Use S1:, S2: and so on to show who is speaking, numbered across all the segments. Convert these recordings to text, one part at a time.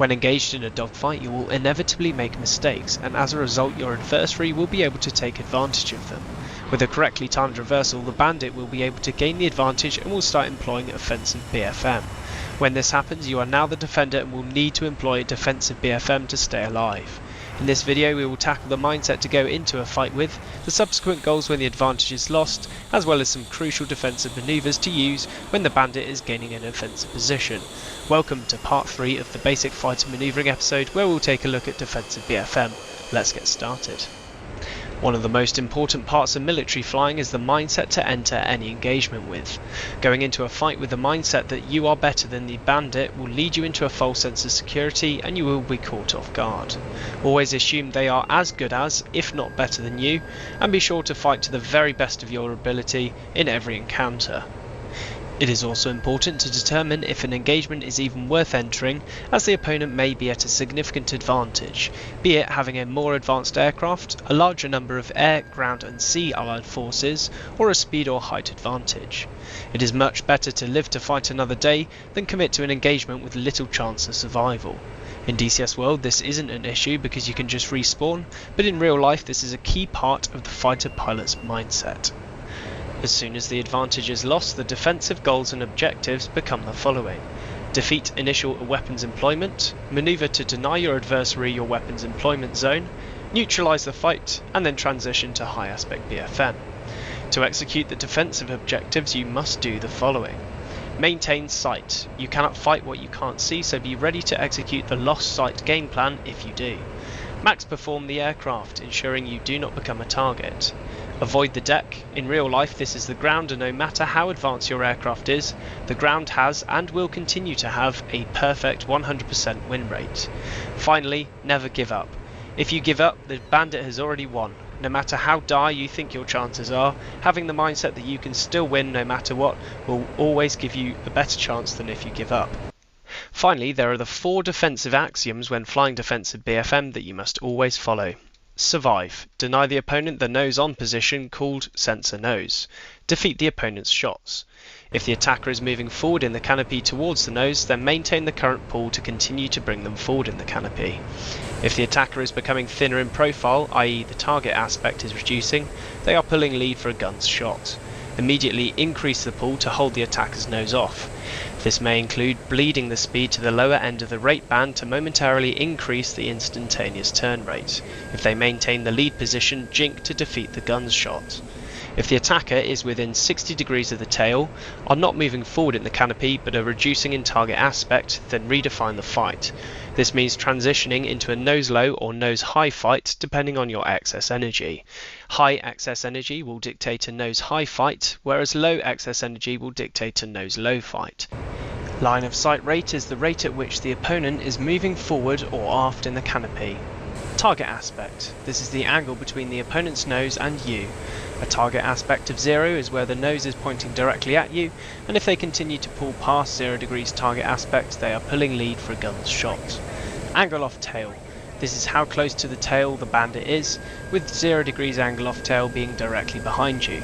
S1: When engaged in a dogfight, you will inevitably make mistakes, and as a result your adversary will be able to take advantage of them. With a correctly timed reversal, the bandit will be able to gain the advantage and will start employing offensive BFM. When this happens, you are now the defender and will need to employ defensive BFM to stay alive. In this video we will tackle the mindset to go into a fight with, the subsequent goals when the advantage is lost, as well as some crucial defensive manoeuvres to use when the bandit is gaining an offensive position. Welcome to part 3 of the basic fighter manoeuvring episode, where we'll take a look at defensive BFM. Let's get started. One of the most important parts of military flying is the mindset to enter any engagement with. Going into a fight with the mindset that you are better than the bandit will lead you into a false sense of security and you will be caught off guard. Always assume they are as good as, if not better than you, and be sure to fight to the very best of your ability in every encounter. It is also important to determine if an engagement is even worth entering, as the opponent may be at a significant advantage, be it having a more advanced aircraft, a larger number of air, ground and sea allied forces, or a speed or height advantage. It is much better to live to fight another day than commit to an engagement with little chance of survival. In DCS World this isn't an issue because you can just respawn, but in real life this is a key part of the fighter pilot's mindset. As soon as the advantage is lost, the defensive goals and objectives become the following: defeat initial weapons employment, manoeuvre to deny your adversary your weapons employment zone, neutralize the fight, and then transition to high aspect BFM. To execute the defensive objectives you must do the following: maintain sight. You cannot fight what you can't see, so be ready to execute the lost sight game plan if you do. Max perform the aircraft, ensuring you do not become a target. Avoid the deck. In real life this is the ground, and no matter how advanced your aircraft is, the ground has and will continue to have a perfect 100% win rate. Finally, never give up. If you give up, the bandit has already won. No matter how dire you think your chances are, having the mindset that you can still win no matter what will always give you a better chance than if you give up. Finally, there are the 4 defensive axioms when flying defensive BFM that you must always follow. Survive. Deny the opponent the nose on position, called sensor nose. Defeat the opponent's shots. If the attacker is moving forward in the canopy towards the nose, then maintain the current pull to continue to bring them forward in the canopy. If the attacker is becoming thinner in profile, i.e. the target aspect is reducing, they are pulling lead for a gun's shot. Immediately increase the pull to hold the attacker's nose off. This may include bleeding the speed to the lower end of the rate band to momentarily increase the instantaneous turn rate. If they maintain the lead position, Jink to defeat the gun's shot. If the attacker is within 60 degrees of the tail, are not moving forward in the canopy but are reducing in target aspect, then redefine the fight. This means transitioning into a nose low or nose high fight depending on your excess energy. High excess energy will dictate a nose high fight, whereas low excess energy will dictate a nose low fight. Line of sight rate is the rate at which the opponent is moving forward or aft in the canopy. Target aspect. This is the angle between the opponent's nose and you. A target aspect of 0 is where the nose is pointing directly at you, and if they continue to pull past 0 degrees target aspect, they are pulling lead for a gun's shot. Angle off tail. This is how close to the tail the bandit is, with 0 degrees angle off tail being directly behind you.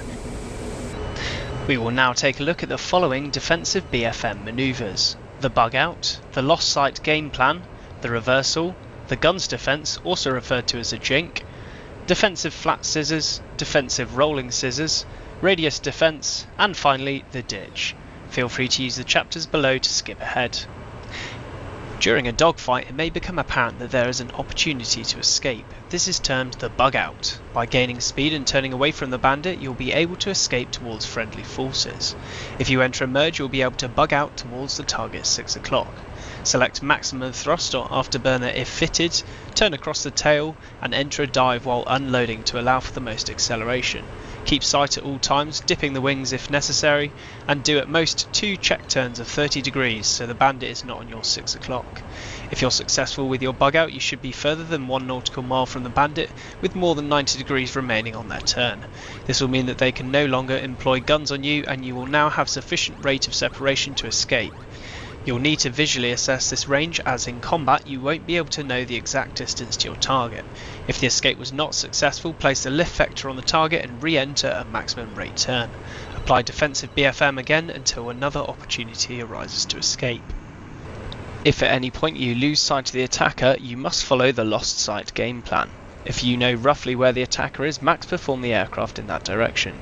S1: We will now take a look at the following defensive BFM manoeuvres: the bug out, the lost sight game plan, the reversal, the gun's defense, also referred to as a jink, defensive flat scissors, defensive rolling scissors, radius defense, and finally the ditch. Feel free to use the chapters below to skip ahead. During a dogfight, it may become apparent that there is an opportunity to escape. This is termed the bug out. By gaining speed and turning away from the bandit, you'll be able to escape towards friendly forces. If you enter a merge, you'll be able to bug out towards the target 6 o'clock. Select maximum thrust or afterburner if fitted, turn across the tail, and enter a dive while unloading to allow for the most acceleration. Keep sight at all times, dipping the wings if necessary, and do at most 2 check turns of 30 degrees so the bandit is not on your 6 o'clock. If you're successful with your bug out, you should be further than 1 nautical mile from the bandit, with more than 90 degrees remaining on their turn. This will mean that they can no longer employ guns on you, and you will now have sufficient rate of separation to escape. You'll need to visually assess this range, as in combat you won't be able to know the exact distance to your target. If the escape was not successful, place the lift vector on the target and re-enter a maximum rate turn. Apply defensive BFM again until another opportunity arises to escape. If at any point you lose sight of the attacker, you must follow the lost sight game plan. If you know roughly where the attacker is, max perform the aircraft in that direction.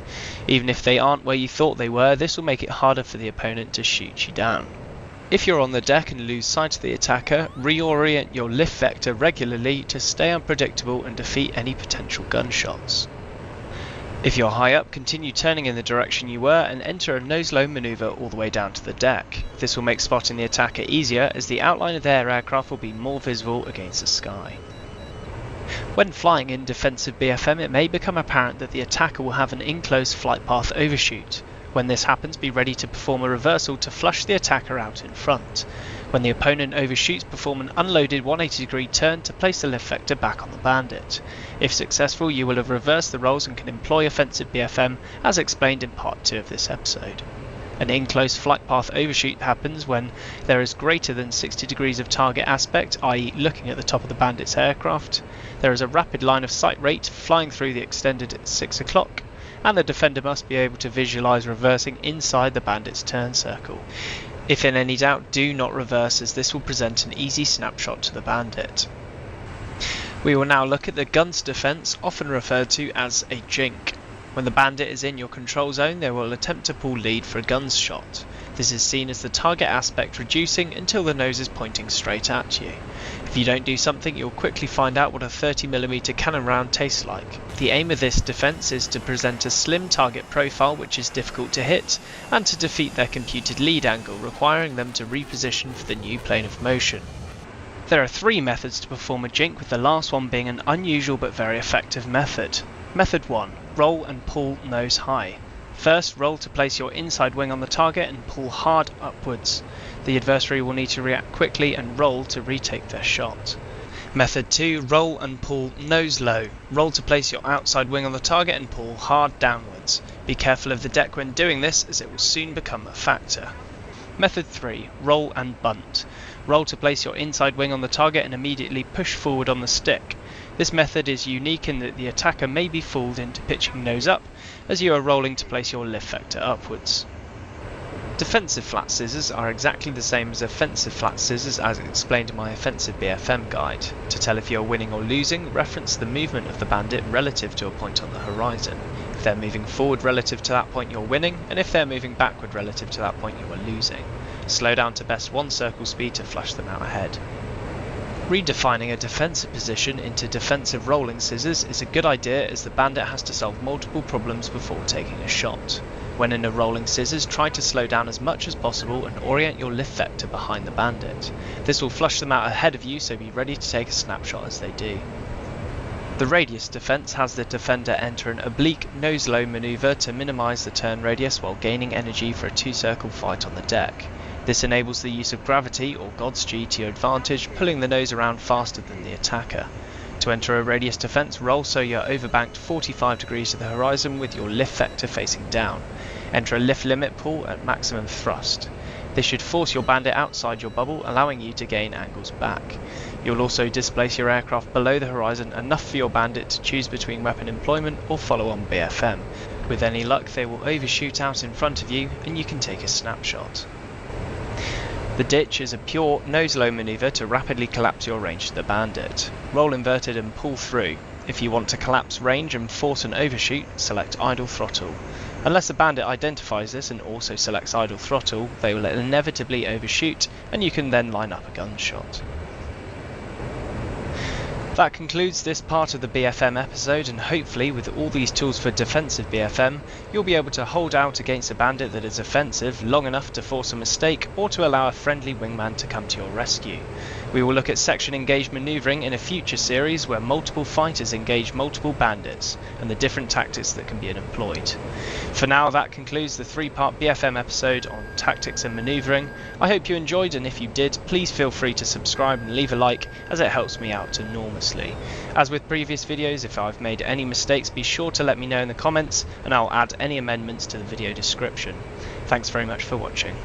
S1: Even if they aren't where you thought they were, this will make it harder for the opponent to shoot you down. If you're on the deck and lose sight of the attacker, reorient your lift vector regularly to stay unpredictable and defeat any potential gunshots. If you're high up, continue turning in the direction you were and enter a nose-low manoeuvre all the way down to the deck. This will make spotting the attacker easier as the outline of their aircraft will be more visible against the sky. When flying in Defensive BFM, it may become apparent that the attacker will have an enclosed flight path overshoot. When this happens, be ready to perform a reversal to flush the attacker out in front. When the opponent overshoots, perform an unloaded 180-degree turn to place the lift vector back on the bandit. If successful, you will have reversed the roles and can employ Offensive BFM as explained in part 2 of this episode. An enclosed flight path overshoot happens when there is greater than 60 degrees of target aspect, i.e. looking at the top of the bandit's aircraft. There is a rapid line of sight rate flying through the extended 6 o'clock, and the defender must be able to visualise reversing inside the bandit's turn circle. If in any doubt, do not reverse, as this will present an easy snapshot to the bandit. We will now look at the guns defence, often referred to as a Jink. When the bandit is in your control zone, they will attempt to pull lead for a guns shot. This is seen as the target aspect reducing until the nose is pointing straight at you. If you don't do something, you'll quickly find out what a 30mm cannon round tastes like. The aim of this defence is to present a slim target profile which is difficult to hit, and to defeat their computed lead angle, requiring them to reposition for the new plane of motion. There are 3 methods to perform a Jink, with the last one being an unusual but very effective method. Method 1. Roll and pull nose high. First, roll to place your inside wing on the target and pull hard upwards. The adversary will need to react quickly and roll to retake their shot. Method 2. Roll and pull nose low. Roll to place your outside wing on the target and pull hard downwards. Be careful of the deck when doing this, as it will soon become a factor. Method 3. Roll and bunt. Roll to place your inside wing on the target and immediately push forward on the stick. This method is unique in that the attacker may be fooled into pitching nose up, as you are rolling to place your lift vector upwards. Defensive flat scissors are exactly the same as offensive flat scissors as explained in my Offensive BFM guide. To tell if you are winning or losing, reference the movement of the bandit relative to a point on the horizon. If they're moving forward relative to that point, you're winning, and if they're moving backward relative to that point, you are losing. Slow down to best 1 circle speed to flush them out ahead. Redefining a defensive position into defensive rolling scissors is a good idea, as the bandit has to solve multiple problems before taking a shot. When in a rolling scissors, try to slow down as much as possible and orient your lift vector behind the bandit. This will flush them out ahead of you, so be ready to take a snapshot as they do. The radius defense has the defender enter an oblique nose-low maneuver to minimize the turn radius while gaining energy for a 2-circle fight on the deck. This enables the use of gravity or God's G to your advantage, pulling the nose around faster than the attacker. To enter a radius defense, roll so you're overbanked 45 degrees to the horizon with your lift vector facing down. Enter a lift limit pull at maximum thrust. This should force your bandit outside your bubble, allowing you to gain angles back. You'll also displace your aircraft below the horizon enough for your bandit to choose between weapon employment or follow on BFM. With any luck, they will overshoot out in front of you and you can take a snapshot. The ditch is a pure nose-low maneuver to rapidly collapse your range to the bandit. Roll inverted and pull through. If you want to collapse range and force an overshoot, select idle throttle. Unless the bandit identifies this and also selects idle throttle, they will inevitably overshoot, and you can then line up a gunshot. That concludes this part of the BFM episode, and hopefully with all these tools for defensive BFM, you'll be able to hold out against a bandit that is offensive long enough to force a mistake or to allow a friendly wingman to come to your rescue. We will look at section engaged manoeuvring in a future series where multiple fighters engage multiple bandits and the different tactics that can be employed. For now, that concludes the 3-part BFM episode on tactics and manoeuvring. I hope you enjoyed, and if you did, please feel free to subscribe and leave a like, as it helps me out enormously. As with previous videos, if I've made any mistakes, be sure to let me know in the comments and I'll add any amendments to the video description. Thanks very much for watching.